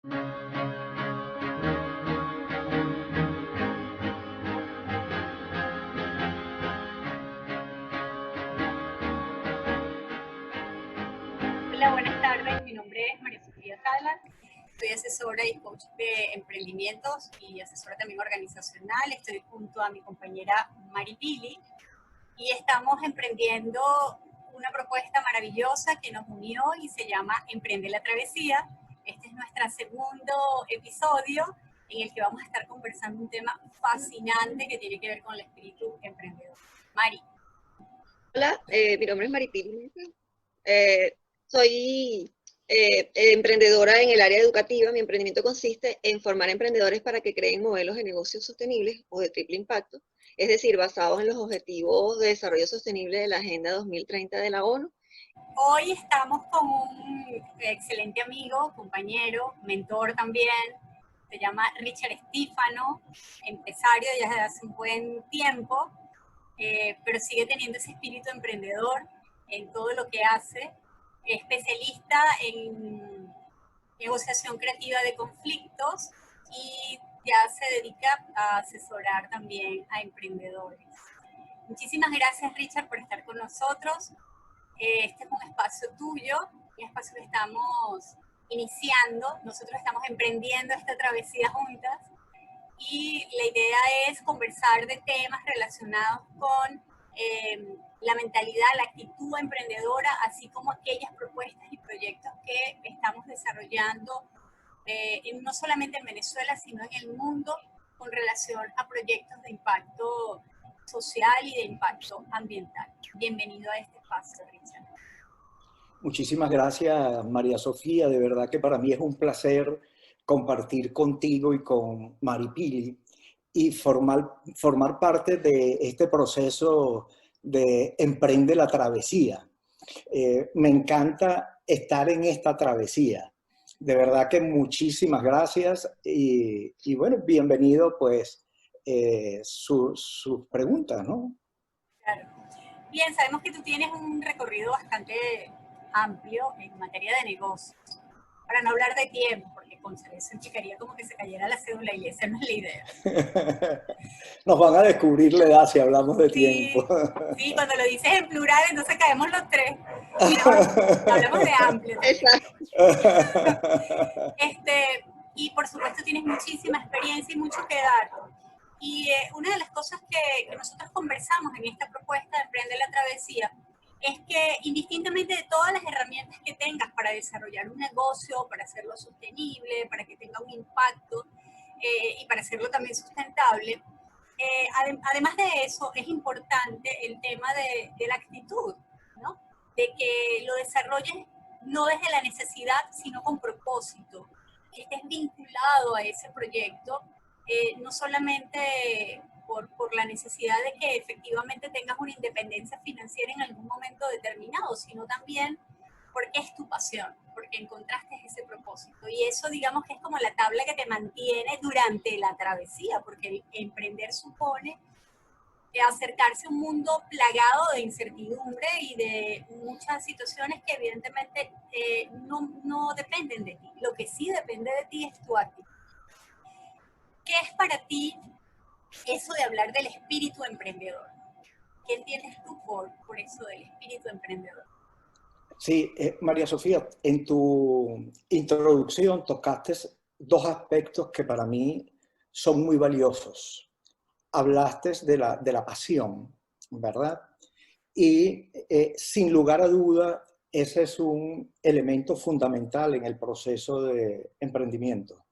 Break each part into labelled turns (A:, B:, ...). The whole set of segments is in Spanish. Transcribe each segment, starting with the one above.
A: Hola, buenas tardes. Mi nombre es María Sofía Salas. Soy asesora y coach de emprendimientos y asesora también organizacional. Estoy junto a mi compañera Mari Pili y estamos emprendiendo una propuesta maravillosa que nos unió y se llama Emprende la Travesía. Este es nuestro segundo episodio en el que vamos a estar conversando un tema fascinante que tiene que ver con el espíritu emprendedor. Mari.
B: Hola, mi nombre es Maripili. Soy emprendedora en el área educativa. Mi emprendimiento consiste en formar emprendedores para que creen modelos de negocios sostenibles o de triple impacto, es decir, basados en los objetivos de desarrollo sostenible de la Agenda 2030 de la ONU.
A: Hoy estamos con un excelente amigo, compañero, mentor también. Se llama Richard Stífano, empresario ya desde hace un buen tiempo, pero sigue teniendo ese espíritu emprendedor en todo lo que hace. Especialista en negociación creativa de conflictos y ya se dedica a asesorar también a emprendedores. Muchísimas gracias, Richard, por estar con nosotros. Este es un espacio tuyo, un espacio que estamos iniciando. Nosotros estamos emprendiendo esta travesía juntas y la idea es conversar de temas relacionados con la mentalidad, la actitud emprendedora, así como aquellas propuestas y proyectos que estamos desarrollando no solamente en Venezuela, sino en el mundo con relación a proyectos de impacto social y de impacto ambiental. Bienvenido a este espacio, Richard.
C: Muchísimas gracias, María Sofía. De verdad que para mí es un placer compartir contigo y con Maripili y formar parte de este proceso de Emprende la Travesía. Me encanta estar en esta travesía. De verdad que muchísimas gracias y bueno, bienvenido pues sus preguntas, ¿no?
A: Claro. Bien, sabemos que tú tienes un recorrido bastante amplio en materia de negocios. Para no hablar de tiempo, porque eso implicaría como que se cayera la cédula y esa no es la idea.
C: Nos van a descubrir la edad si hablamos de tiempo.
A: Sí, cuando lo dices en plural, entonces caemos los tres. No, hablamos de amplio. Y por supuesto tienes muchísima experiencia y mucho que dar. Y una de las cosas que nosotros conversamos en esta propuesta de Emprende la Travesía es que indistintamente de todas las herramientas que tengas para desarrollar un negocio, para hacerlo sostenible, para que tenga un impacto y para hacerlo también sustentable, además de eso es importante el tema de la actitud, ¿no? De que lo desarrolles no desde la necesidad, sino con propósito, que estés vinculado a ese proyecto, no solamente por la necesidad de que efectivamente tengas una independencia financiera en algún momento determinado, sino también porque es tu pasión, porque encontraste ese propósito. Y eso, digamos, que es como la tabla que te mantiene durante la travesía, porque el emprender supone acercarse a un mundo plagado de incertidumbre y de muchas situaciones que evidentemente no dependen de ti. Lo que sí depende de ti es tu actitud. ¿Qué es para ti eso de hablar del espíritu emprendedor? ¿Qué entiendes tú por eso del espíritu emprendedor?
C: Sí, María Sofía, en tu introducción tocaste dos aspectos que para mí son muy valiosos. Hablaste de la pasión, ¿verdad? Y sin lugar a duda, ese es un elemento fundamental en el proceso de emprendimiento.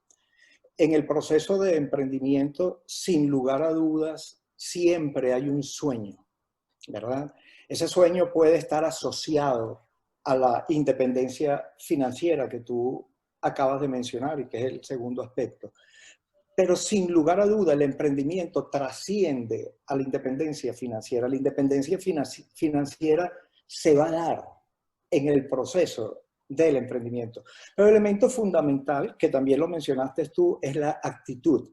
C: En el proceso de emprendimiento, sin lugar a dudas, siempre hay un sueño, ¿verdad? Ese sueño puede estar asociado a la independencia financiera que tú acabas de mencionar y que es el segundo aspecto. Pero sin lugar a duda el emprendimiento trasciende a la independencia financiera. La independencia financiera se va a dar en el proceso del emprendimiento. Pero el elemento fundamental, que también lo mencionaste tú, es la actitud.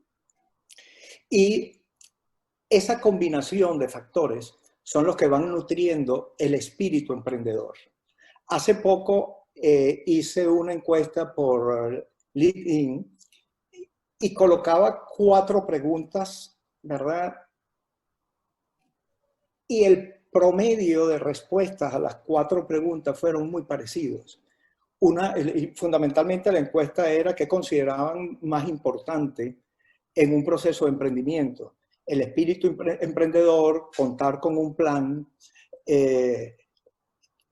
C: Y esa combinación de factores son los que van nutriendo el espíritu emprendedor. Hace poco hice una encuesta por LinkedIn, y colocaba 4 preguntas, ¿verdad? Y el promedio de respuestas a las 4 preguntas fueron muy parecidos. Fundamentalmente la encuesta era qué consideraban más importante en un proceso de emprendimiento. El espíritu emprendedor, contar con un plan,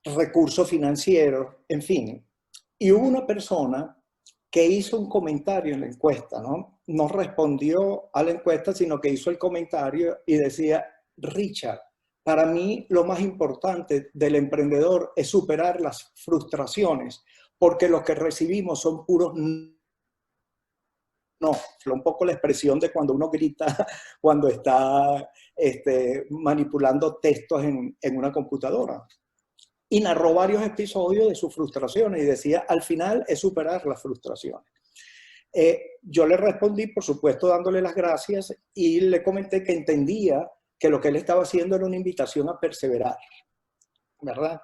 C: recursos financieros, en fin. Y hubo una persona que hizo un comentario en la encuesta, ¿no? No respondió a la encuesta, sino que hizo el comentario y decía: Richard, para mí lo más importante del emprendedor es superar las frustraciones, porque lo que recibimos son puros no. Un poco la expresión de cuando uno grita cuando está manipulando textos en una computadora. Y narró varios episodios de sus frustraciones y decía: al final es superar las frustraciones. Yo le respondí, por supuesto, dándole las gracias, y le comenté que entendía que lo que él estaba haciendo era una invitación a perseverar, ¿verdad?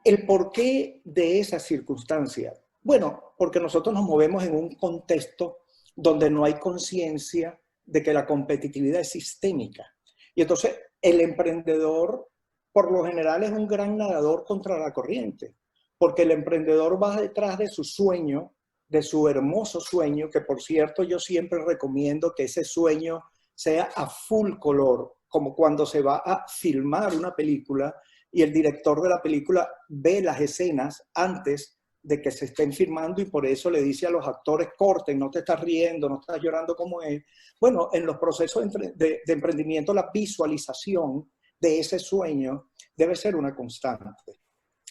C: ¿El porqué de esa circunstancia? Bueno, porque nosotros nos movemos en un contexto donde no hay conciencia de que la competitividad es sistémica. Y entonces el emprendedor, por lo general, es un gran nadador contra la corriente, porque el emprendedor va detrás de su sueño, de su hermoso sueño, que por cierto yo siempre recomiendo que ese sueño sea a full color, como cuando se va a filmar una película y el director de la película ve las escenas antes de que se estén filmando y por eso le dice a los actores: corten, no te estás riendo, no estás llorando como él. Bueno, en los procesos de emprendimiento, la visualización de ese sueño debe ser una constante.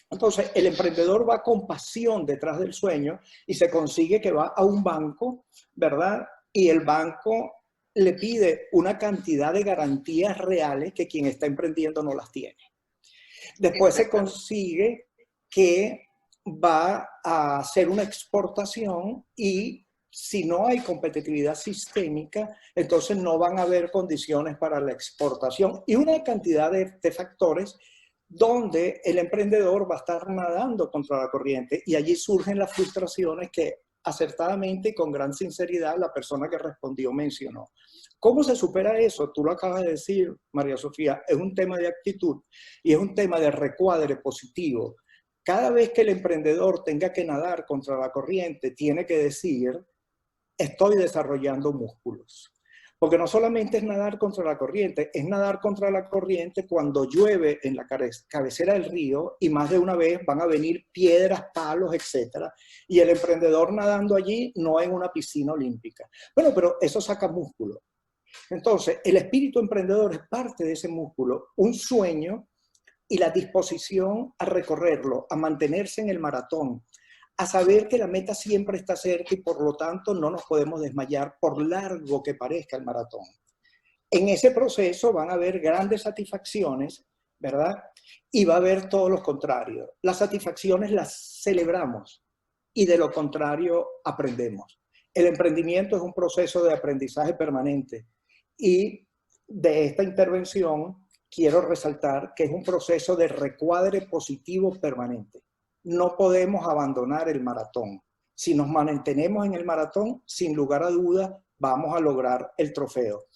C: Entonces, el emprendedor va con pasión detrás del sueño y se consigue que va a un banco, ¿verdad? Y el banco le pide una cantidad de garantías reales que quien está emprendiendo no las tiene. Después se consigue que va a hacer una exportación y si no hay competitividad sistémica, entonces no van a haber condiciones para la exportación y una cantidad de factores donde el emprendedor va a estar nadando contra la corriente y allí surgen las frustraciones que acertadamente y con gran sinceridad la persona que respondió mencionó. ¿Cómo se supera eso? Tú lo acabas de decir, María Sofía, es un tema de actitud y es un tema de recuadre positivo. Cada vez que el emprendedor tenga que nadar contra la corriente, tiene que decir: estoy desarrollando músculos. Porque no solamente es nadar contra la corriente, es nadar contra la corriente cuando llueve en la cabecera del río y más de una vez van a venir piedras, palos, etc. Y el emprendedor nadando allí, no en una piscina olímpica. Bueno, pero eso saca músculo. Entonces, el espíritu emprendedor es parte de ese músculo, un sueño y la disposición a recorrerlo, a mantenerse en el maratón, a saber que la meta siempre está cerca y por lo tanto no nos podemos desmayar por largo que parezca el maratón. En ese proceso van a haber grandes satisfacciones, ¿verdad? Y va a haber todo lo contrario. Las satisfacciones las celebramos y de lo contrario aprendemos. El emprendimiento es un proceso de aprendizaje permanente y de esta intervención quiero resaltar que es un proceso de recuadre positivo permanente. No podemos abandonar el maratón. Si nos mantenemos en el maratón, sin lugar a dudas, vamos a lograr el trofeo.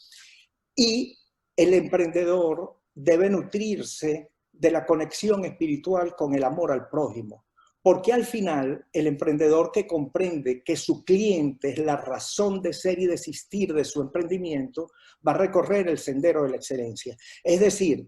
C: Y el emprendedor debe nutrirse de la conexión espiritual con el amor al prójimo. Porque al final, el emprendedor que comprende que su cliente es la razón de ser y de existir de su emprendimiento, va a recorrer el sendero de la excelencia. Es decir,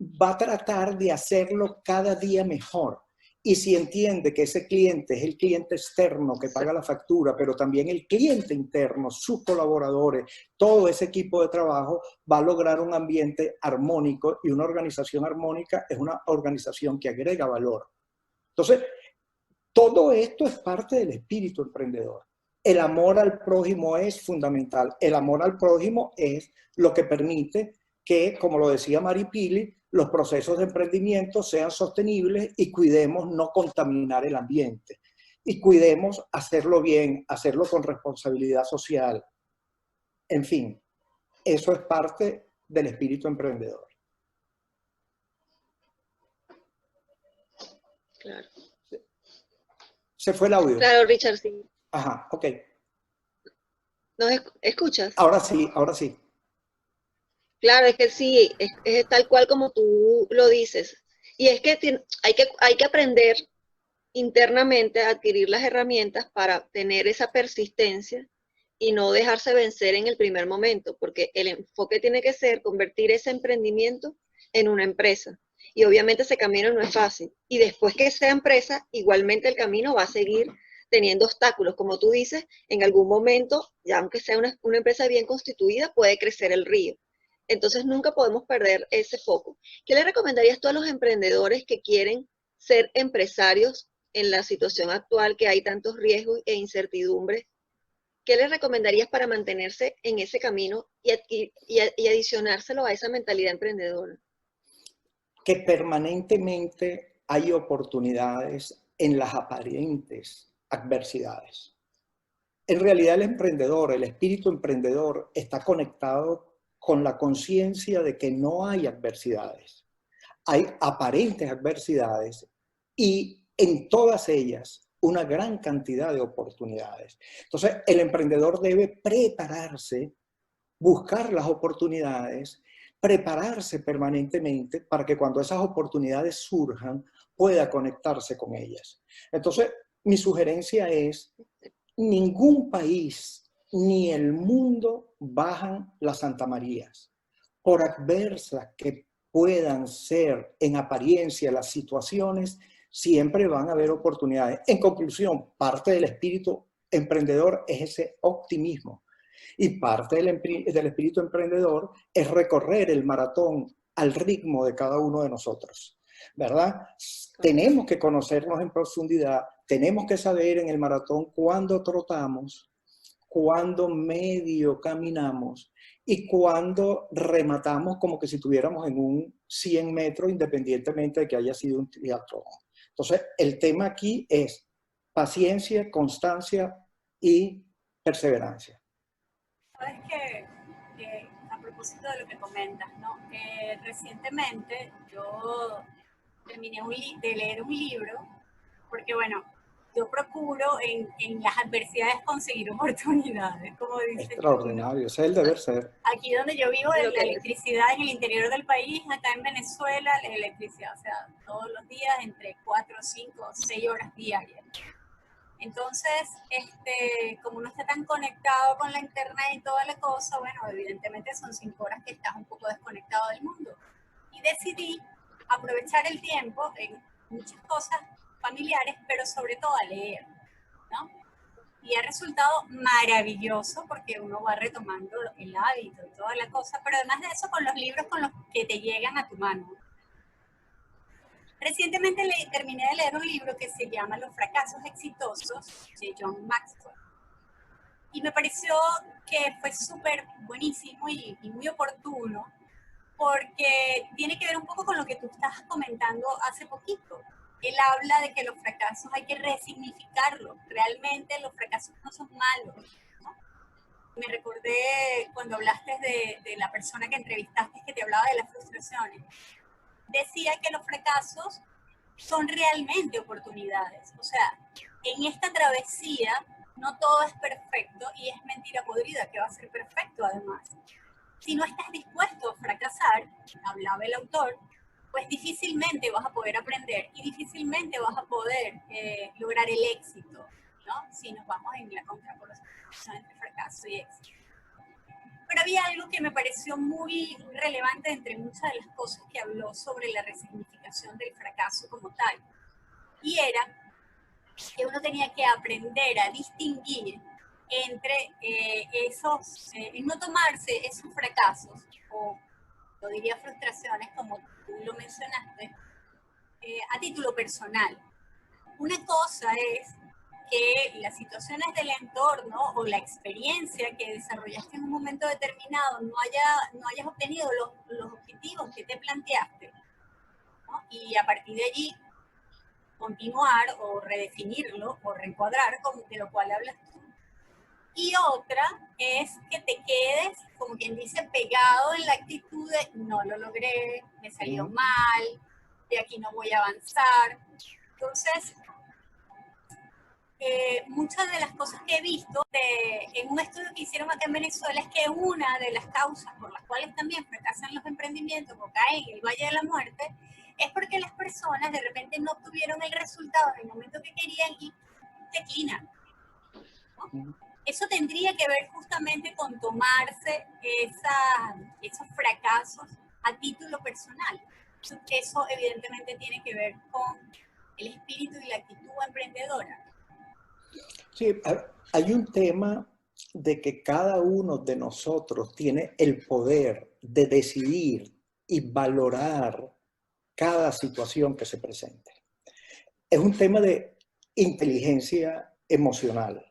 C: va a tratar de hacerlo cada día mejor. Y si entiende que ese cliente es el cliente externo que paga la factura, pero también el cliente interno, sus colaboradores, todo ese equipo de trabajo, va a lograr un ambiente armónico, y una organización armónica es una organización que agrega valor. Entonces, todo esto es parte del espíritu emprendedor. El amor al prójimo es fundamental. El amor al prójimo es lo que permite que, como lo decía Mari Pili, los procesos de emprendimiento sean sostenibles y cuidemos no contaminar el ambiente. Y cuidemos hacerlo bien, hacerlo con responsabilidad social. En fin, eso es parte del espíritu emprendedor.
B: Claro.
C: Se fue el audio.
B: Claro, Richard, sí.
C: Ajá, ok.
B: ¿Nos escuchas?
C: Ahora sí, ahora sí.
B: Claro, es que sí, es tal cual como tú lo dices. Y es que hay que aprender internamente a adquirir las herramientas para tener esa persistencia y no dejarse vencer en el primer momento, porque el enfoque tiene que ser convertir ese emprendimiento en una empresa. Y obviamente ese camino no es fácil. Y después que sea empresa, igualmente el camino va a seguir teniendo obstáculos. Como tú dices, en algún momento, ya aunque sea una empresa bien constituida, puede crecer el río. Entonces nunca podemos perder ese foco. ¿Qué le recomendarías tú a los emprendedores que quieren ser empresarios en la situación actual, que hay tantos riesgos e incertidumbres? ¿Qué les recomendarías para mantenerse en ese camino y adicionárselo a esa mentalidad emprendedora?
C: Que permanentemente hay oportunidades en las aparentes adversidades. En realidad el emprendedor, el espíritu emprendedor está conectado con la conciencia de que no hay adversidades. Hay aparentes adversidades y en todas ellas una gran cantidad de oportunidades. Entonces el emprendedor debe prepararse, buscar las oportunidades, prepararse permanentemente para que cuando esas oportunidades surjan pueda conectarse con ellas. Entonces mi sugerencia es: ningún país ni el mundo bajan las Santa Marías. Por adversas que puedan ser en apariencia las situaciones, siempre van a haber oportunidades. En conclusión, parte del espíritu emprendedor es ese optimismo. Y parte del espíritu emprendedor es recorrer el maratón al ritmo de cada uno de nosotros, ¿verdad? Tenemos que conocernos en profundidad, tenemos que saber en el maratón cuándo trotamos, cuándo medio caminamos y cuándo rematamos como que si estuviéramos en un 100 metros, independientemente de que haya sido un triatlón. Entonces, el tema aquí es paciencia, constancia y perseverancia.
A: Sabes que a propósito de lo que comentas, ¿no? Recientemente yo terminé de leer un libro, porque bueno, yo procuro en las adversidades conseguir oportunidades, como dices tú, ¿no?
C: Extraordinario, ese es el deber ser.
A: Aquí donde yo vivo,
B: Lo
A: la
B: que es.
A: electricidad en el interior del país, acá en Venezuela, la electricidad, o sea, todos los días entre 4, 5, 6 horas diarias. Entonces, como no está tan conectado con la internet y toda la cosa, bueno, evidentemente son 5 horas que estás un poco desconectado del mundo. Y decidí aprovechar el tiempo en muchas cosas familiares, pero sobre todo a leer, ¿no? Y ha resultado maravilloso porque uno va retomando el hábito y toda la cosa, pero además de eso con los libros con los que te llegan a tu mano. Recientemente terminé de leer un libro que se llama Los fracasos exitosos de John Maxwell. Y me pareció que fue súper buenísimo y muy oportuno porque tiene que ver un poco con lo que tú estás comentando hace poquito. Él habla de que los fracasos hay que resignificarlos. Realmente los fracasos no son malos, ¿no? Me recordé cuando hablaste de la persona que entrevistaste que te hablaba de las frustraciones. Decía que los fracasos son realmente oportunidades. O sea, en esta travesía no todo es perfecto y es mentira podrida que va a ser perfecto además. Si no estás dispuesto a fracasar, hablaba el autor, pues difícilmente vas a poder aprender y difícilmente vas a poder lograr el éxito, ¿no? Si nos vamos en la contraposición entre fracaso y éxito. Pero había algo que me pareció muy relevante entre muchas de las cosas que habló sobre la resignificación del fracaso como tal. Y era que uno tenía que aprender a distinguir entre no tomarse esos fracasos, o yo diría frustraciones, como tú lo mencionaste, a título personal. Una cosa es que las situaciones del entorno o la experiencia que desarrollaste en un momento determinado no hayas obtenido los objetivos que te planteaste, ¿no? Y a partir de allí continuar o redefinirlo o reencuadrar, de lo cual hablas tú. Y otra es que te quedes, como quien dice, pegado en la actitud de no lo logré, me salió mal, de aquí no voy a avanzar. Entonces, muchas de las cosas que he visto en un estudio que hicieron acá en Venezuela es que una de las causas por las cuales también fracasan los emprendimientos o caen en el Valle de la Muerte es porque las personas de repente no obtuvieron el resultado en el momento que querían y declinan, ¿no? Eso tendría que ver justamente con tomarse esos fracasos a título personal. Eso evidentemente tiene que ver con el espíritu y la actitud emprendedora.
C: Sí, hay un tema de que cada uno de nosotros tiene el poder de decidir y valorar cada situación que se presente. Es un tema de inteligencia emocional,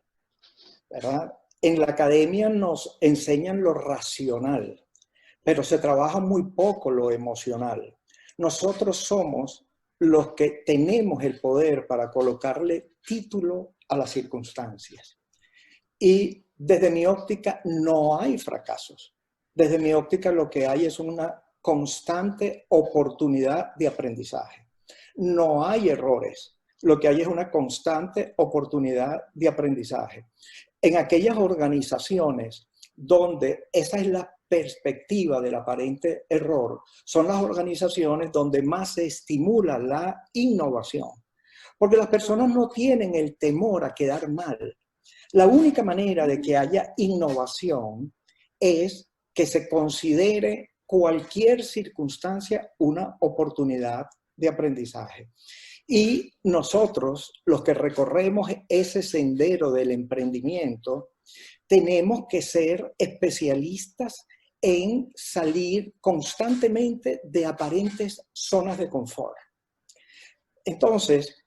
C: ¿verdad? En la academia nos enseñan lo racional, pero se trabaja muy poco lo emocional. Nosotros somos los que tenemos el poder para colocarle título a las circunstancias. Y desde mi óptica no hay fracasos. Desde mi óptica lo que hay es una constante oportunidad de aprendizaje. No hay errores. Lo que hay es una constante oportunidad de aprendizaje. En aquellas organizaciones donde esa es la perspectiva del aparente error, son las organizaciones donde más se estimula la innovación. Porque las personas no tienen el temor a quedar mal. La única manera de que haya innovación es que se considere cualquier circunstancia una oportunidad de aprendizaje. Y nosotros, los que recorremos ese sendero del emprendimiento, tenemos que ser especialistas en salir constantemente de aparentes zonas de confort. Entonces,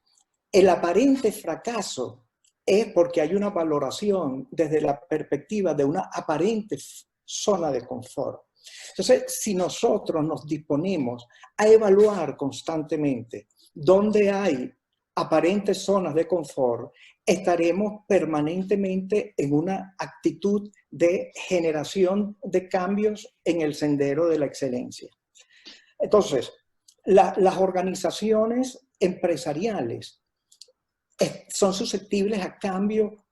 C: el aparente fracaso es porque hay una valoración desde la perspectiva de una aparente zona de confort. Entonces, si nosotros nos disponemos a evaluar constantemente dónde hay aparentes zonas de confort, estaremos permanentemente en una actitud de generación de cambios en el sendero de la excelencia. Entonces, las organizaciones empresariales son susceptibles a cambio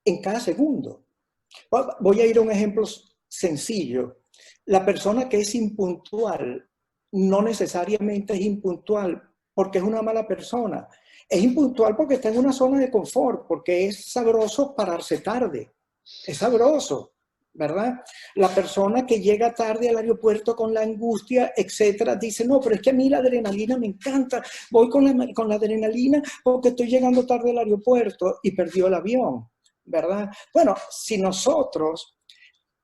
C: en cada segundo. Voy a ir a un ejemplo sencillo. La persona que es impuntual no necesariamente es impuntual porque es una mala persona. Es impuntual porque está en una zona de confort, porque es sabroso pararse tarde. Es sabroso, ¿verdad? La persona que llega tarde al aeropuerto con la angustia, etcétera, dice, no, pero es que a mí la adrenalina me encanta. Voy con la adrenalina porque estoy llegando tarde al aeropuerto y perdió el avión, ¿verdad? Bueno, si nosotros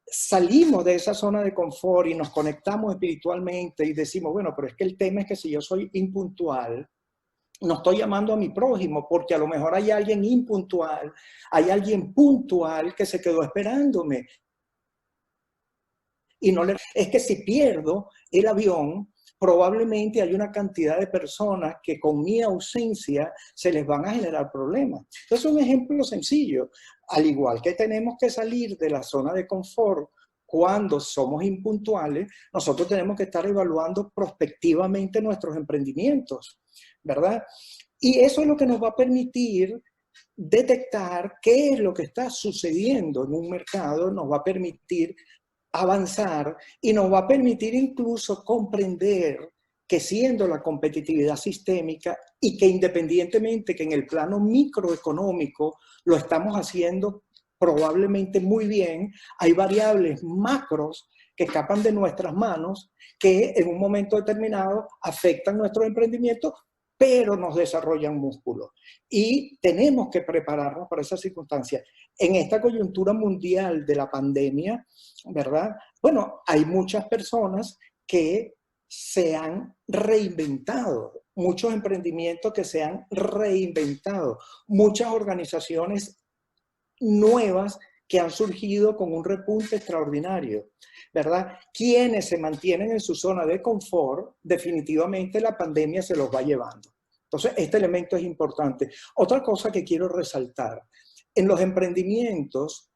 C: salimos de esa zona de confort y nos conectamos espiritualmente y decimos, bueno, pero es que el tema es que si yo soy impuntual, no estoy llamando a mi prójimo porque a lo mejor hay alguien impuntual, hay alguien puntual que se quedó esperándome. Y no le... Es que si pierdo el avión, probablemente hay una cantidad de personas que con mi ausencia se les van a generar problemas. Entonces, un ejemplo sencillo. Al igual que tenemos que salir de la zona de confort cuando somos impuntuales, nosotros tenemos que estar evaluando prospectivamente nuestros emprendimientos, ¿verdad? Y eso es lo que nos va a permitir detectar qué es lo que está sucediendo en un mercado, nos va a permitir avanzar y nos va a permitir incluso comprender que siendo la competitividad sistémica y que independientemente que en el plano microeconómico lo estamos haciendo probablemente muy bien, hay variables macros que escapan de nuestras manos que en un momento determinado afectan nuestro emprendimiento, pero nos desarrollan músculos. Y tenemos que prepararnos para esas circunstancias. En esta coyuntura mundial de la pandemia, ¿verdad? Bueno, hay muchas personas que se han reinventado, muchos emprendimientos que se han reinventado, muchas organizaciones nuevas que han surgido con un repunte extraordinario, ¿verdad? Quienes se mantienen en su zona de confort, definitivamente la pandemia se los va llevando. Entonces, este elemento es importante. Otra cosa que quiero resaltar, en los emprendimientos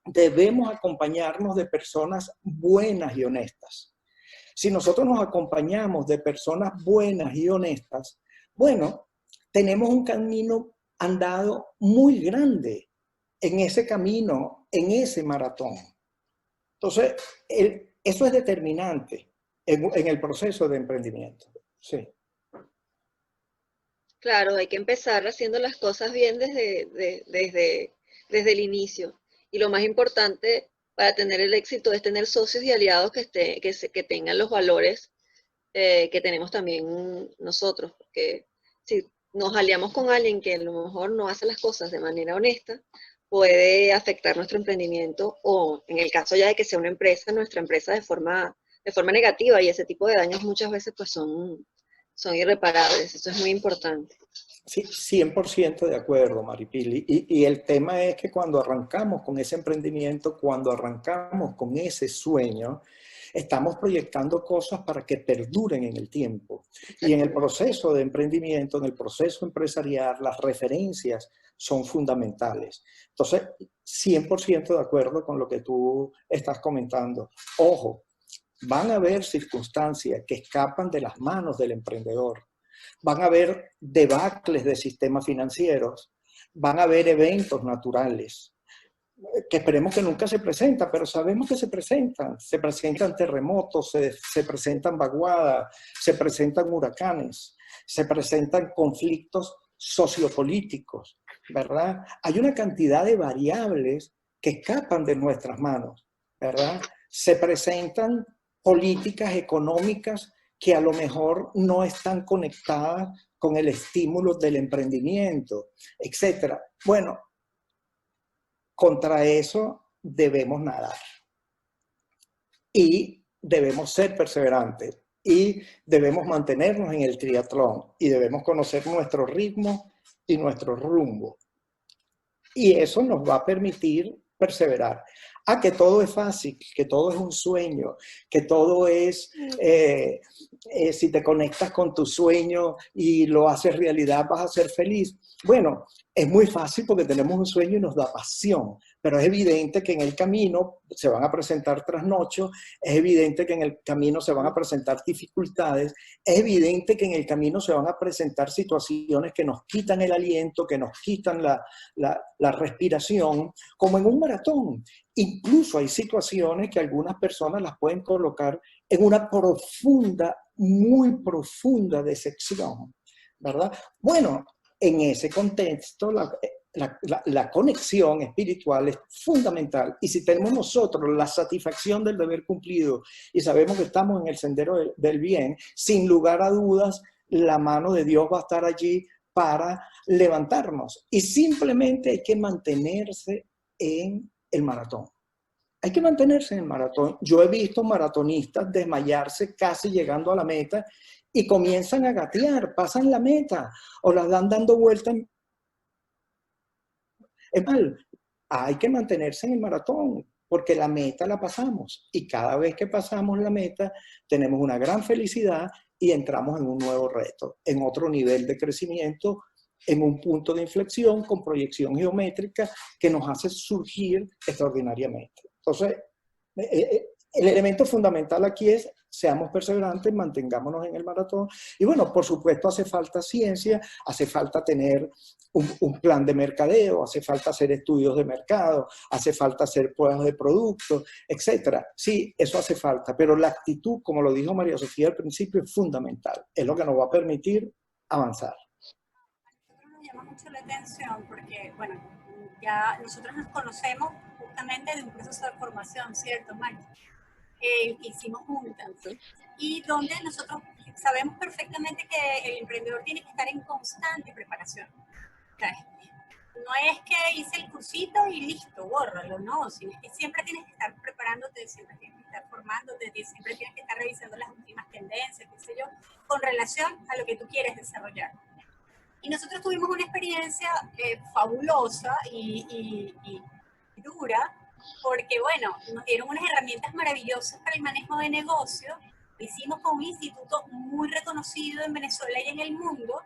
C: debemos acompañarnos de personas buenas y honestas. Si nosotros nos acompañamos de personas buenas y honestas, bueno, tenemos un camino andado muy grande en ese camino, en ese maratón. Entonces, eso es determinante en el proceso de emprendimiento. Sí.
B: Claro, hay que empezar haciendo las cosas bien desde el inicio. Y lo más importante para tener el éxito es tener socios y aliados que tengan los valores que tenemos también nosotros. Porque si nos aliamos con alguien que a lo mejor no hace las cosas de manera honesta, puede afectar nuestro emprendimiento o en el caso ya de que sea una empresa, nuestra empresa de forma negativa, y ese tipo de daños muchas veces pues son irreparables. Eso es muy importante.
C: Sí, 100% de acuerdo, Maripili. Y el tema es que cuando arrancamos con ese emprendimiento, cuando arrancamos con ese sueño, estamos proyectando cosas para que perduren en el tiempo. Y en el proceso de emprendimiento, en el proceso empresarial, las referencias son fundamentales. Entonces, 100% de acuerdo con lo que tú estás comentando. Ojo, van a haber circunstancias que escapan de las manos del emprendedor. Van a haber debacles de sistemas financieros, van a haber eventos naturales, que esperemos que nunca se presentan, pero sabemos que se presentan terremotos, se presentan vaguadas, se presentan huracanes, se presentan conflictos sociopolíticos, ¿verdad? Hay una cantidad de variables que escapan de nuestras manos, ¿verdad? Se presentan políticas económicas que a lo mejor no están conectadas con el estímulo del emprendimiento, etcétera. Bueno, contra eso debemos nadar y debemos ser perseverantes y debemos mantenernos en el triatlón y debemos conocer nuestro ritmo y nuestro rumbo. Y eso nos va a permitir perseverar. Que todo es fácil, que todo es un sueño, que todo es, si te conectas con tu sueño y lo haces realidad, vas a ser feliz. Bueno, es muy fácil porque tenemos un sueño y nos da pasión, pero es evidente que en el camino se van a presentar trasnochos, es evidente que en el camino se van a presentar dificultades, es evidente que en el camino se van a presentar situaciones que nos quitan el aliento, que nos quitan la respiración, como en un maratón. Incluso hay situaciones que algunas personas las pueden colocar en una profunda, muy profunda decepción, ¿verdad? Bueno, en ese contexto, la conexión espiritual es fundamental. Y si tenemos nosotros la satisfacción del deber cumplido y sabemos que estamos en el sendero del bien, sin lugar a dudas, la mano de Dios va a estar allí para levantarnos. Y simplemente hay que mantenerse en el maratón. Hay que mantenerse en el maratón. Yo he visto maratonistas desmayarse casi llegando a la meta y comienzan a gatear, pasan la meta o las dan dando vueltas. Es mal, hay que mantenerse en el maratón porque la meta la pasamos y cada vez que pasamos la meta tenemos una gran felicidad y entramos en un nuevo reto, en otro nivel de crecimiento, en un punto de inflexión con proyección geométrica que nos hace surgir extraordinariamente. Entonces, el elemento fundamental aquí es seamos perseverantes, mantengámonos en el maratón. Y bueno, por supuesto hace falta ciencia, hace falta tener un plan de mercadeo, hace falta hacer estudios de mercado, hace falta hacer pruebas de productos, etc. Sí, eso hace falta, pero la actitud, como lo dijo María Sofía al principio, es fundamental. Es lo que nos va a permitir avanzar.
A: Nos llama mucho la atención porque, bueno, ya nosotros nos conocemos justamente de un proceso de formación, ¿cierto, Mike? Que hicimos juntas y donde nosotros sabemos perfectamente que el emprendedor tiene que estar en constante preparación. ¿Sabes? No es que hice el cursito y listo, bórralo, no, sino que siempre tienes que estar preparándote, siempre tienes que estar formándote, siempre tienes que estar revisando las últimas tendencias, qué sé yo, con relación a lo que tú quieres desarrollar. Y nosotros tuvimos una experiencia fabulosa y dura, porque bueno, nos dieron unas herramientas maravillosas para el manejo de negocios. Lo hicimos con un instituto muy reconocido en Venezuela y en el mundo.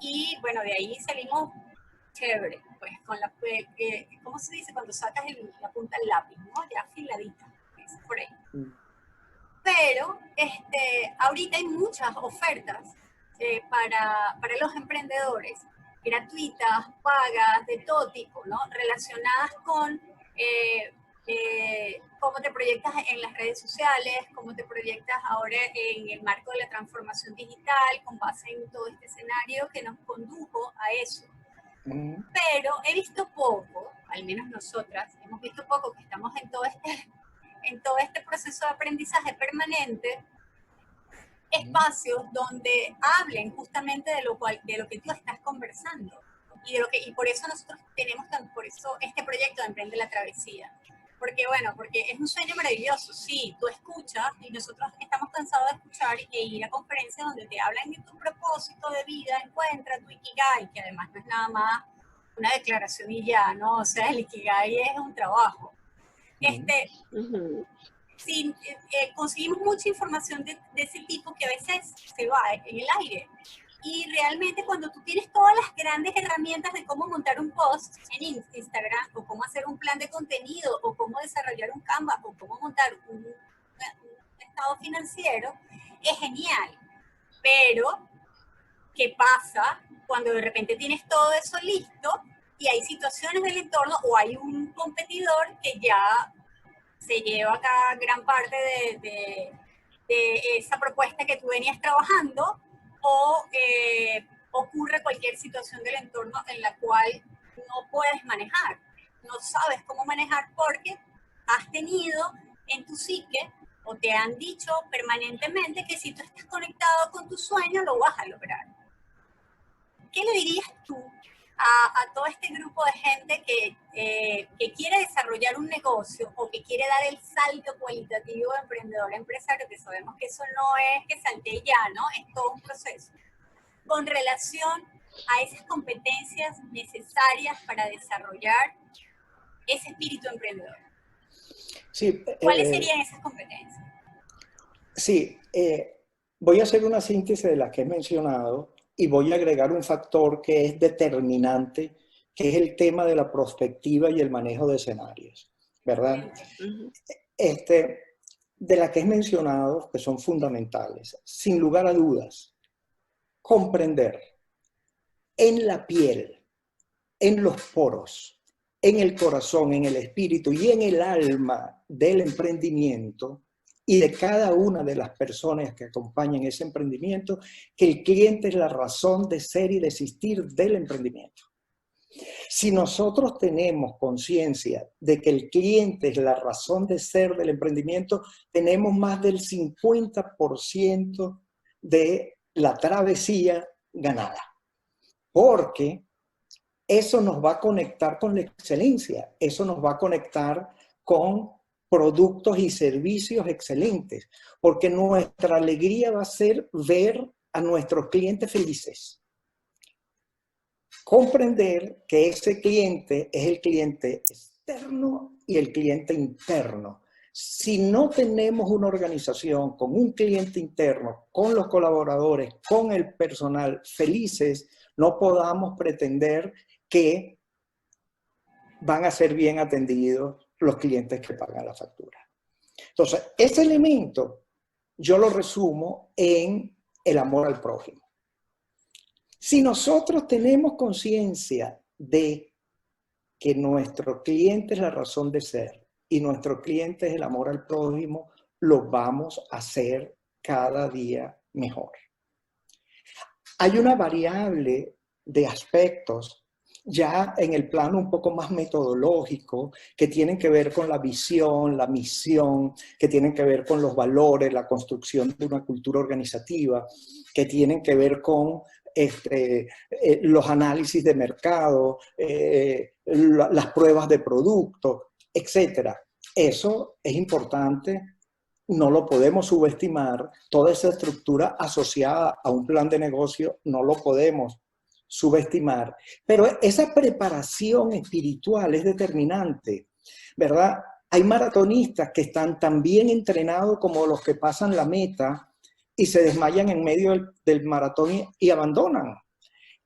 A: Y bueno, de ahí salimos chévere, pues con la, ¿cómo se dice? Cuando sacas la punta del lápiz, ¿no? Ya afiladita, por ahí. Pero ahorita hay muchas ofertas para los emprendedores gratuitas, pagas, de todo tipo, ¿no? Relacionadas con cómo te proyectas en las redes sociales, cómo te proyectas ahora en el marco de la transformación digital, con base en todo este escenario que nos condujo a eso. Pero he visto poco, al menos nosotras, hemos visto poco que estamos en todo este proceso de aprendizaje permanente, espacios donde hablen justamente de lo que tú estás conversando. Y por eso nosotros tenemos por eso este proyecto de Emprende la Travesía. Porque es un sueño maravilloso, sí, tú escuchas y nosotros estamos cansados de escuchar e ir a conferencias donde te hablan de tu propósito de vida, encuentra tu Ikigai, que además no es nada más una declaración y ya, ¿no? O sea, el Ikigai es un trabajo. Sí, conseguimos mucha información de ese tipo que a veces se va en el aire. Y realmente cuando tú tienes todas las grandes herramientas de cómo montar un post en Instagram, o cómo hacer un plan de contenido, o cómo desarrollar un Canva, o cómo montar un estado financiero, es genial. Pero, ¿qué pasa cuando de repente tienes todo eso listo y hay situaciones del entorno o hay un competidor que ya se lleva acá gran parte de esa propuesta que tú venías trabajando, o ocurre cualquier situación del entorno en la cual no puedes manejar, no sabes cómo manejar porque has tenido en tu psique o te han dicho permanentemente que si tú estás conectado con tu sueño lo vas a lograr. ¿Qué le dirías tú a todo este grupo de gente que quiere desarrollar un negocio o que quiere dar el salto cualitativo de emprendedor a empresario, que sabemos que eso no es que salte ya, ¿no? Es todo un proceso, con relación a esas competencias necesarias para desarrollar ese espíritu emprendedor?
C: Sí,
A: ¿Cuáles serían esas competencias?
C: Sí, voy a hacer una síntesis de las que he mencionado y voy a agregar un factor que es determinante, que es el tema de la prospectiva y el manejo de escenarios, ¿verdad? De las que he mencionado, que son fundamentales, sin lugar a dudas, comprender en la piel, en los poros, en el corazón, en el espíritu y en el alma del emprendimiento y de cada una de las personas que acompañan ese emprendimiento, que el cliente es la razón de ser y de existir del emprendimiento. Si nosotros tenemos conciencia de que el cliente es la razón de ser del emprendimiento, tenemos más del 50% de la travesía ganada. Porque eso nos va a conectar con la excelencia, eso nos va a conectar con productos y servicios excelentes, porque nuestra alegría va a ser ver a nuestros clientes felices. Comprender que ese cliente es el cliente externo y el cliente interno. Si no tenemos una organización con un cliente interno, con los colaboradores, con el personal felices, no podamos pretender que van a ser bien atendidos los clientes que pagan la factura. Entonces, ese elemento yo lo resumo en el amor al prójimo. Si nosotros tenemos conciencia de que nuestro cliente es la razón de ser y nuestro cliente es el amor al prójimo, lo vamos a hacer cada día mejor. Hay una variable de aspectos ya en el plano un poco más metodológico, que tienen que ver con la visión, la misión, que tienen que ver con los valores, la construcción de una cultura organizativa, que tienen que ver con los análisis de mercado, las pruebas de producto, etc. Eso es importante, no lo podemos subestimar. Toda esa estructura asociada a un plan de negocio no lo podemos subestimar, pero esa preparación espiritual es determinante, ¿verdad? Hay maratonistas que están tan bien entrenados como los que pasan la meta y se desmayan en medio del maratón y abandonan.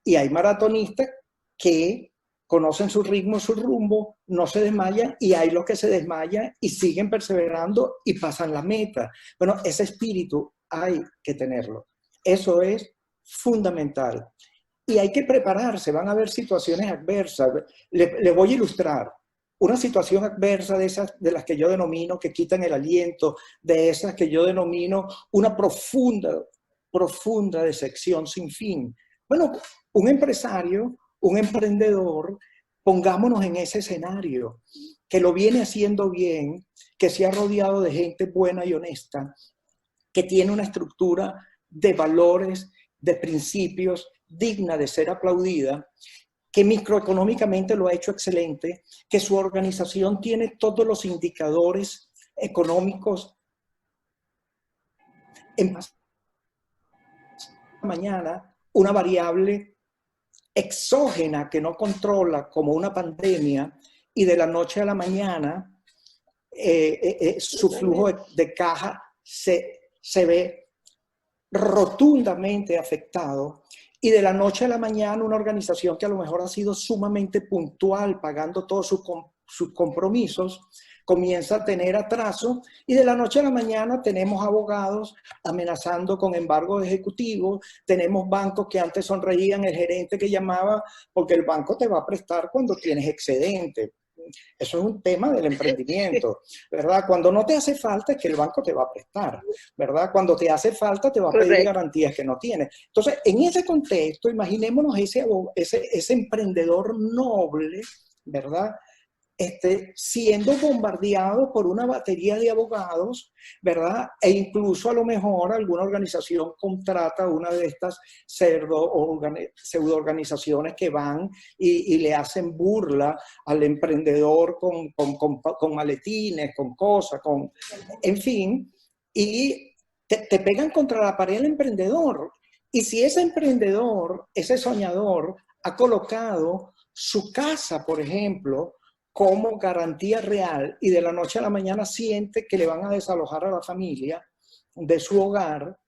C: Y hay maratonistas que conocen su ritmo, su rumbo, no se desmayan, y hay los que se desmayan y siguen perseverando y pasan la meta. Bueno, ese espíritu hay que tenerlo. Eso es fundamental. Y hay que prepararse, van a haber situaciones adversas. Le voy a ilustrar. Una situación adversa de esas de las que yo denomino que quitan el aliento, de esas que yo denomino una profunda decepción sin fin. Bueno, un empresario, un emprendedor, pongámonos en ese escenario, que lo viene haciendo bien, que se ha rodeado de gente buena y honesta, que tiene una estructura de valores, de principios digna de ser aplaudida, que microeconómicamente lo ha hecho excelente, que su organización tiene todos los indicadores económicos en mañana, una variable exógena que no controla como una pandemia y de la noche a la mañana su flujo de caja se ve rotundamente afectado y de la noche a la mañana una organización que a lo mejor ha sido sumamente puntual pagando todos sus compromisos comienza a tener atraso y de la noche a la mañana tenemos abogados amenazando con embargo ejecutivo, tenemos bancos que antes sonreían el gerente que llamaba porque el banco te va a prestar cuando tienes excedente. Eso es un tema del emprendimiento, ¿verdad? Cuando no te hace falta es que el banco te va a prestar, ¿verdad? Cuando te hace falta te va a pedir garantías que no tienes. Entonces, en ese contexto, imaginémonos ese emprendedor noble, ¿verdad? Siendo bombardeado por una batería de abogados, ¿verdad? E incluso a lo mejor alguna organización contrata una de estas pseudo-organizaciones que van y le hacen burla al emprendedor con maletines, con cosas, en fin, y te pegan contra la pared el emprendedor. Y si ese emprendedor, ese soñador, ha colocado su casa, por ejemplo, como garantía real y de la noche a la mañana siente que le van a desalojar a la familia de su hogar,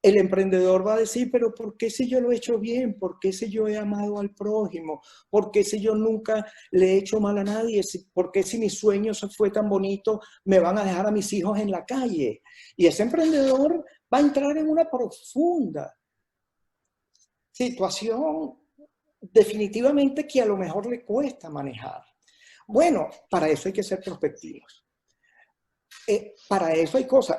C: el emprendedor va a decir, pero ¿por qué si yo lo he hecho bien? ¿Por qué si yo he amado al prójimo? ¿Por qué si yo nunca le he hecho mal a nadie? ¿Por qué si mi sueño fue tan bonito me van a dejar a mis hijos en la calle? Y ese emprendedor va a entrar en una profunda situación definitivamente que a lo mejor le cuesta manejar. Bueno, para eso hay que ser prospectivos. Para eso hay cosas.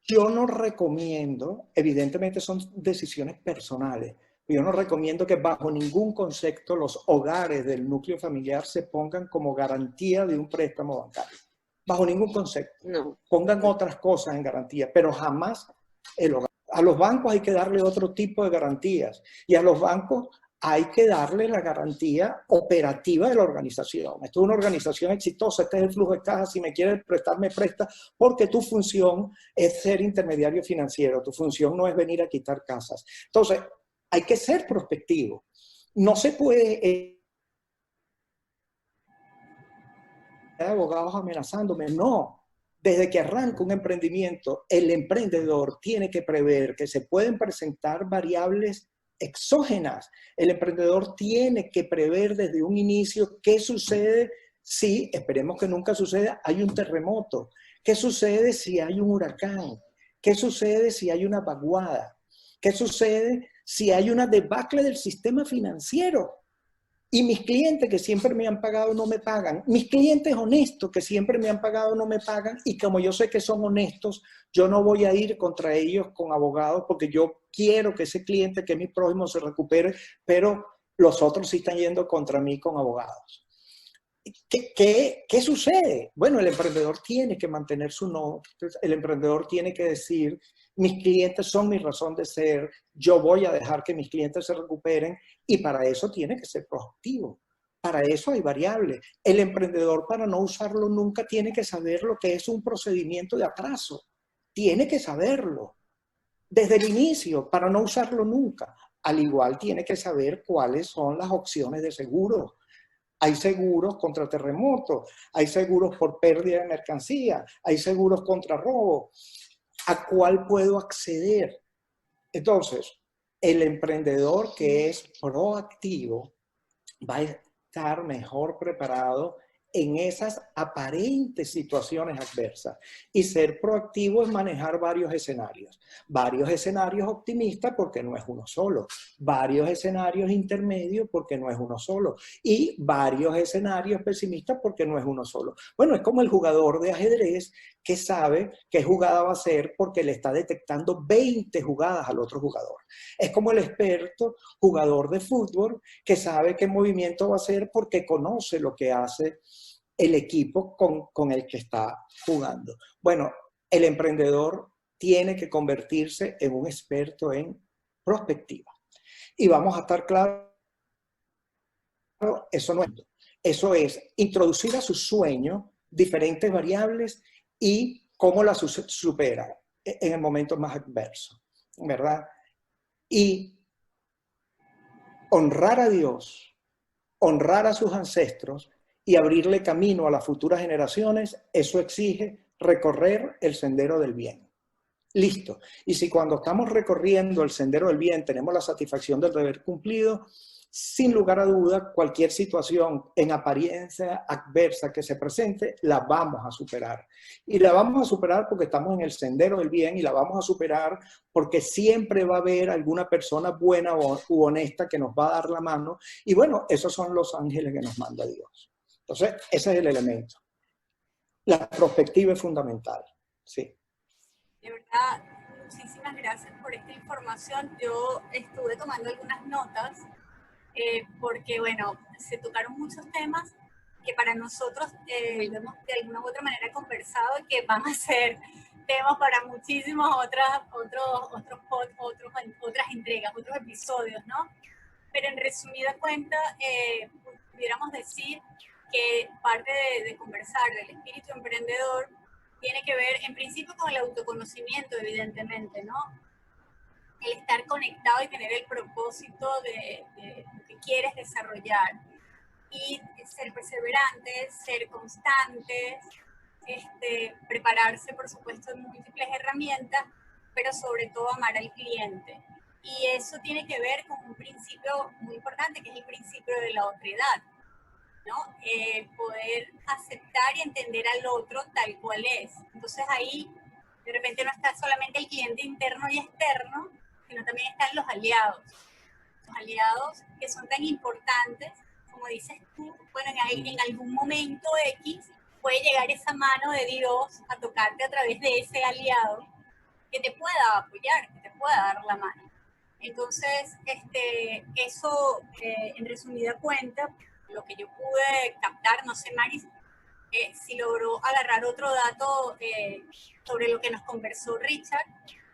C: Yo no recomiendo, evidentemente son decisiones personales, yo no recomiendo que bajo ningún concepto los hogares del núcleo familiar se pongan como garantía de un préstamo bancario. Bajo ningún concepto. No. Pongan otras cosas en garantía, pero jamás el hogar. A los bancos hay que darle otro tipo de garantías y a los bancos hay que darle la garantía operativa de la organización. Esto es una organización exitosa, este es el flujo de caja, si me quieres prestar, me presta, porque tu función es ser intermediario financiero, tu función no es venir a quitar casas. Entonces, hay que ser prospectivo. No se puede... abogados amenazándome, no. Desde que arranca un emprendimiento, el emprendedor tiene que prever que se pueden presentar variables exógenas. El emprendedor tiene que prever desde un inicio qué sucede si, esperemos que nunca suceda, hay un terremoto. ¿Qué sucede si hay un huracán? ¿Qué sucede si hay una vaguada? ¿Qué sucede si hay una debacle del sistema financiero? Y mis clientes que siempre me han pagado no me pagan. Mis clientes honestos que siempre me han pagado no me pagan. Y como yo sé que son honestos, yo no voy a ir contra ellos con abogados porque yo quiero que ese cliente, que es mi prójimo, se recupere, pero los otros sí están yendo contra mí con abogados. ¿Qué sucede? Bueno, el emprendedor tiene que mantener su norte. El emprendedor tiene que decir, mis clientes son mi razón de ser, yo voy a dejar que mis clientes se recuperen y para eso tiene que ser proactivo. Para eso hay variables. El emprendedor, para no usarlo nunca, tiene que saber lo que es un procedimiento de atraso. Tiene que saberlo desde el inicio para no usarlo nunca. Al igual tiene que saber cuáles son las opciones de seguro. Hay seguros contra terremotos, hay seguros por pérdida de mercancía, hay seguros contra robo. ¿A cuál puedo acceder? Entonces, el emprendedor que es proactivo va a estar mejor preparado en esas aparentes situaciones adversas y ser proactivo en manejar varios escenarios. Varios escenarios optimistas porque no es uno solo, varios escenarios intermedios porque no es uno solo y varios escenarios pesimistas porque no es uno solo. Bueno, es como el jugador de ajedrez que sabe qué jugada va a hacer porque le está detectando 20 jugadas al otro jugador. Es como el experto jugador de fútbol que sabe qué movimiento va a hacer porque conoce lo que hace el equipo con el que está jugando. Bueno, el emprendedor tiene que convertirse en un experto en prospectiva. Y vamos a estar claros, eso no es. Eso es introducir a su sueño diferentes variables y cómo las supera en el momento más adverso, ¿verdad? Y honrar a Dios, honrar a sus ancestros y abrirle camino a las futuras generaciones, eso exige recorrer el sendero del bien. Listo. Y si cuando estamos recorriendo el sendero del bien tenemos la satisfacción del deber cumplido, sin lugar a duda, cualquier situación en apariencia adversa que se presente, la vamos a superar. Y la vamos a superar porque estamos en el sendero del bien y la vamos a superar porque siempre va a haber alguna persona buena u honesta que nos va a dar la mano. Y bueno, esos son los ángeles que nos manda Dios. Entonces, ese es el elemento. La perspectiva es fundamental, sí.
A: De verdad, muchísimas gracias por esta información. Yo estuve tomando algunas notas porque, bueno, se tocaron muchos temas que para nosotros lo hemos de alguna u otra manera conversado y que van a ser temas para muchísimas otras entregas, otros episodios, ¿no? Pero en resumida cuenta, pudiéramos decir que parte de conversar del espíritu emprendedor tiene que ver en principio con el autoconocimiento, evidentemente, ¿no? El estar conectado y tener el propósito de lo que quieres desarrollar. Y ser perseverantes, ser constantes, prepararse, por supuesto, en múltiples herramientas, pero sobre todo amar al cliente. Y eso tiene que ver con un principio muy importante, que es el principio de la otredad, ¿no? Poder aceptar y entender al otro tal cual es. Entonces ahí de repente no está solamente el cliente interno y externo, sino también están los aliados que son tan importantes, como dices tú, bueno, en algún momento X puede llegar esa mano de Dios a tocarte a través de ese aliado que te pueda apoyar, que te pueda dar la mano. Entonces, eso, en resumida cuenta, lo que yo pude captar, no sé, Maris, si logró agarrar otro dato sobre lo que nos conversó Richard,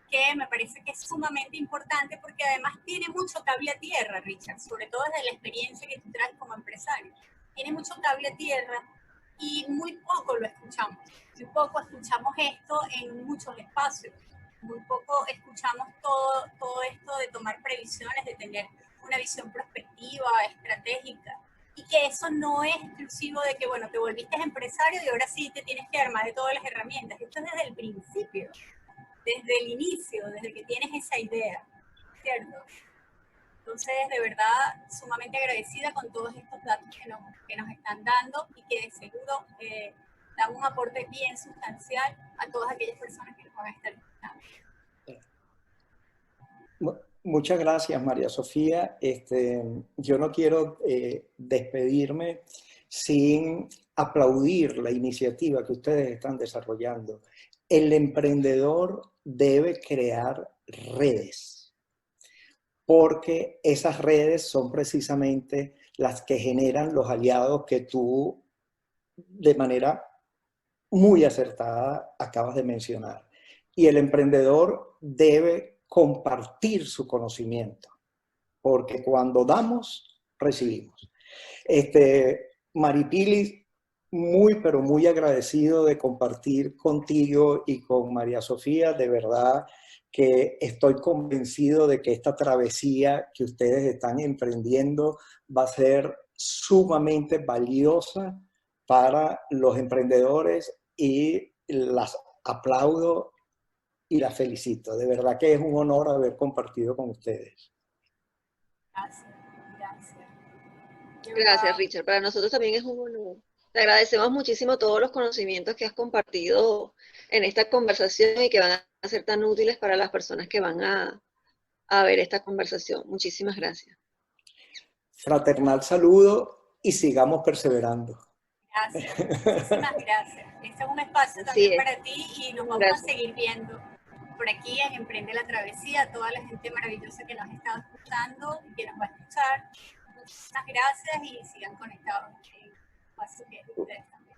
A: que me parece que es sumamente importante porque además tiene mucho cable a tierra, Richard, sobre todo desde la experiencia que tú traes como empresario. Tiene mucho cable a tierra y muy poco lo escuchamos. Muy poco escuchamos esto en muchos espacios. Muy poco escuchamos todo esto de tomar previsiones, de tener una visión prospectiva, estratégica. Y que eso no es exclusivo de que, bueno, te volviste empresario y ahora sí te tienes que armar de todas las herramientas. Esto es desde el principio, desde el inicio, desde que tienes esa idea, ¿cierto? Entonces, de verdad, sumamente agradecida con todos estos datos que nos están dando y que de seguro dan un aporte bien sustancial a todas aquellas personas que nos van a estar escuchando.
C: Muchas gracias, María Sofía. Yo no quiero despedirme sin aplaudir la iniciativa que ustedes están desarrollando. El emprendedor debe crear redes, porque esas redes son precisamente las que generan los aliados que tú de manera muy acertada acabas de mencionar. Y el emprendedor debe compartir su conocimiento, porque cuando damos, recibimos. Maripili, pero muy agradecido de compartir contigo y con María Sofía, de verdad que estoy convencido de que esta travesía que ustedes están emprendiendo va a ser sumamente valiosa para los emprendedores y las aplaudo y las felicito. De verdad que es un honor haber compartido con ustedes.
A: Gracias, gracias.
B: Gracias, Richard. Para nosotros también es un honor. Te agradecemos muchísimo todos los conocimientos que has compartido en esta conversación y que van a ser tan útiles para las personas que van a ver esta conversación. Muchísimas gracias.
C: Fraternal saludo y sigamos perseverando.
A: Gracias, muchísimas gracias. Este es un espacio también para ti y nos vamos a seguir viendo por aquí en Emprende la Travesía, toda la gente maravillosa que nos ha estado escuchando y que nos va a escuchar. Muchas gracias y sigan conectados en el espacio que ustedes también.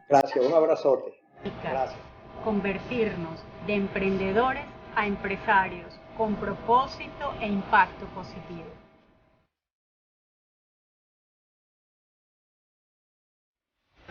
C: Gracias, un abrazote. Gracias.
A: Convertirnos de emprendedores a empresarios con propósito e impacto positivo.